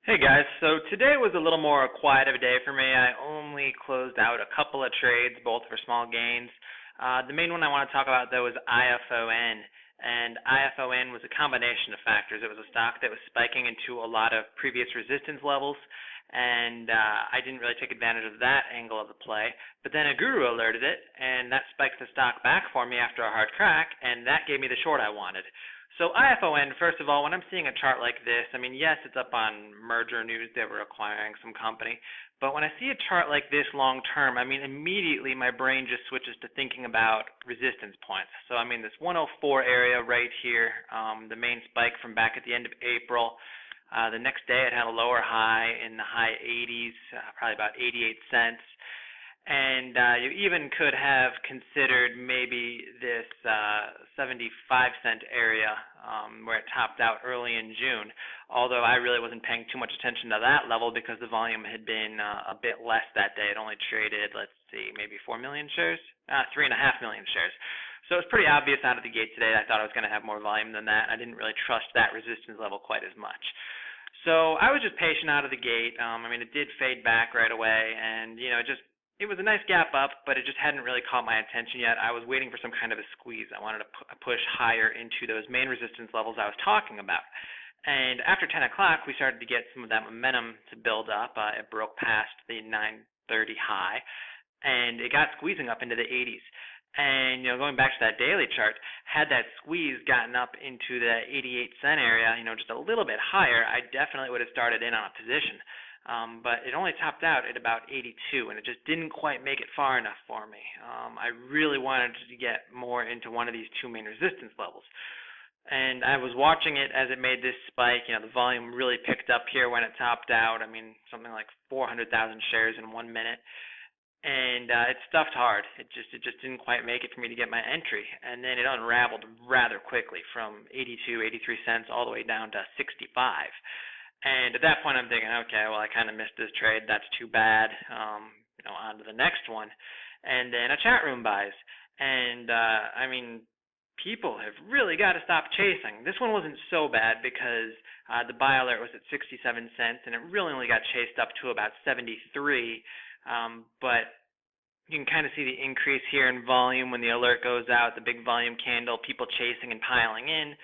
Hey guys, so today was a little more quiet of a day for me. I only closed out a couple of trades, both for small gains. The main one I want to talk about though is IFON, and IFON was a combination of factors. It was a stock that was spiking into a lot of previous resistance levels, and I didn't really take advantage of that angle of the play. But then a guru alerted it, and that spiked the stock back for me after a hard crack, and that gave me the short I wanted. So IFON, first of all, when I'm seeing a chart like this, I mean, yes, it's up on merger news that we're acquiring some company, but when I see a chart like this long term, I mean, immediately my brain just switches to thinking about resistance points. So I mean, this 104 area right here, the main spike from back at the end of April. The next day it had a lower high in the high 80s, probably about 88 cents. And you even could have considered maybe this 75-cent area where it topped out early in June, although I really wasn't paying too much attention to that level because the volume had been a bit less that day. It only traded, let's see, maybe 4 million shares? 3.5 million shares. So it's pretty obvious out of the gate today. I thought I was going to have more volume than that. I didn't really trust that resistance level quite as much. So I was just patient out of the gate. I mean, it did fade back right away, and, it was a nice gap up, but it just hadn't really caught my attention yet. I was waiting for some kind of a squeeze. I wanted to push higher into those main resistance levels I was talking about. And after 10 o'clock, we started to get some of that momentum to build up. It broke past the 930 high, and it got squeezing up into the 80s. And, going back to that daily chart, had that squeeze gotten up into the 88-cent area, just a little bit higher, I definitely would have started in on a position. But it only topped out at about 82, and it just didn't quite make it far enough for me. I really wanted to get more into one of these two main resistance levels. And I was watching it as it made this spike. The volume really picked up here when it topped out. I mean, something like 400,000 shares in 1 minute. And it stuffed hard. It just didn't quite make it for me to get my entry. And then it unraveled rather quickly from 82, 83 cents all the way down to 65. And at that point, I'm thinking, okay, well, I kind of missed this trade. That's too bad. On to the next one. And then a chat room buys. And, I mean, people have really got to stop chasing. This one wasn't so bad because the buy alert was at 67 cents, and it really only got chased up to about 73. But you can kind of see the increase here in volume when the alert goes out, the big volume candle, people chasing and piling in.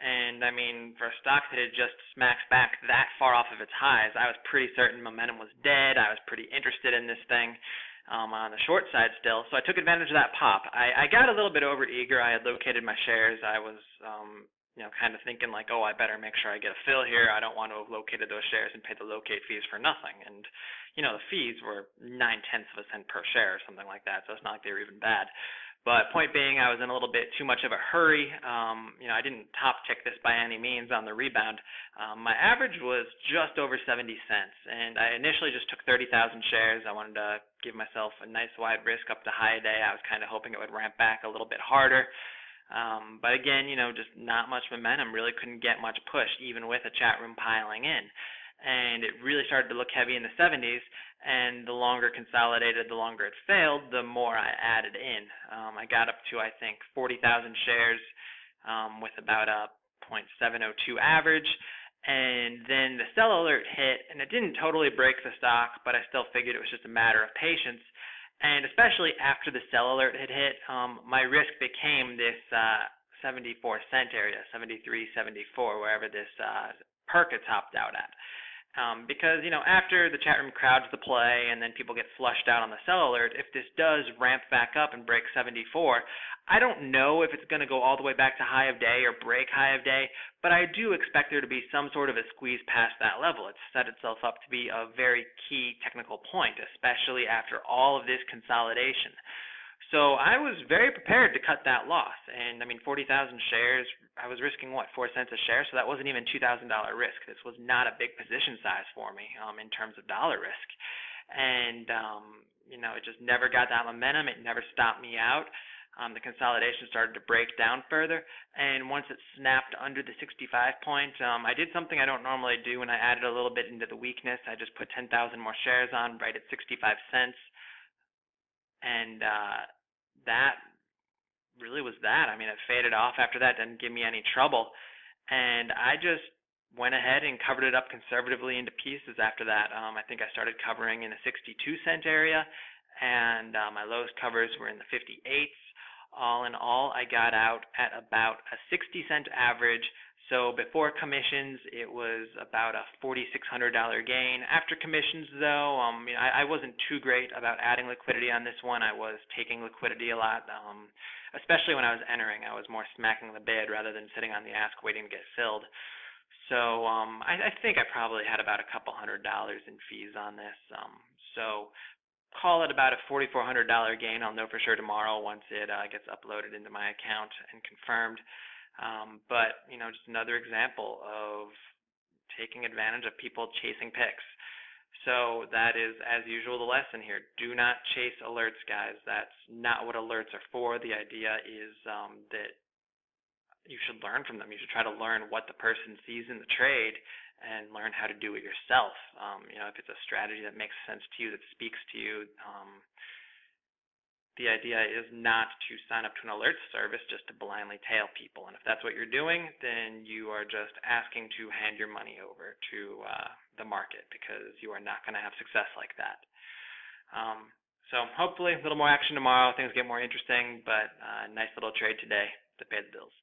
And, I mean, for a stock that had just smacked back that far off of its highs, I was pretty certain momentum was dead. I was pretty interested in this thing on the short side still. So I took advantage of that pop. I got a little bit overeager. I had located my shares. I was, kind of thinking like, oh, I better make sure I get a fill here. I don't want to have located those shares and pay the locate fees for nothing. And, the fees were 0.9 cents per share or something like that. So it's not like they were even bad. But point being, I was in a little bit too much of a hurry. I didn't top tick this by any means on the rebound. My average was just over 70 cents, and I initially just took 30,000 shares. I wanted to give myself a nice wide risk up to high day. I was kind of hoping it would ramp back a little bit harder. But again, just not much momentum. Really couldn't get much push, even with a chat room piling in. And it really started to look heavy in the 70s, and the longer consolidated, the longer it failed, the more I added in. I got up to, I think, 40,000 shares with about a 0.702 average, and then the sell alert hit, and it didn't totally break the stock, but I still figured it was just a matter of patience. And especially after the sell alert had hit, my risk became this 74-cent area, 73, 74, wherever this perk had topped out at. Because, after the chat room crowds the play and then people get flushed out on the sell alert, if this does ramp back up and break 74, I don't know if it's going to go all the way back to high of day or break high of day, but I do expect there to be some sort of a squeeze past that level. It's set itself up to be a very key technical point, especially after all of this consolidation. So I was very prepared to cut that loss. And, 40,000 shares, I was risking, 4 cents a share? So that wasn't even $2,000 risk. This was not a big position size for me in terms of dollar risk. And, it just never got that momentum. It never stopped me out. The consolidation started to break down further. And once it snapped under the 65 point, I did something I don't normally do, and I added a little bit into the weakness. I just put 10,000 more shares on right at 65 cents. And that really was that. It faded off after that, didn't give me any trouble. And I just went ahead and covered it up conservatively into pieces after that. I think I started covering in a 62-cent area, and my lowest covers were in the 58s. All in all, I got out at about a 60-cent average. So before commissions, it was about a $4,600 gain. After commissions, though, I wasn't too great about adding liquidity on this one. I was taking liquidity a lot, especially when I was entering. I was more smacking the bid rather than sitting on the ask waiting to get filled. So I think I probably had about a couple $100 in fees on this. So call it about a $4,400 gain. I'll know for sure tomorrow once it gets uploaded into my account and confirmed. But just another example of taking advantage of people chasing picks. So that is, as usual, the lesson here. Do not chase alerts, guys. That's not what alerts are for. The idea is that you should learn from them. You should try to learn what the person sees in the trade and learn how to do it yourself. If it's a strategy that makes sense to you, that speaks to you, the idea is not to sign up to an alert service just to blindly tail people. And if that's what you're doing, then you are just asking to hand your money over to the market, because you are not going to have success like that. So hopefully a little more action tomorrow. Things get more interesting, but nice little trade today to pay the bills.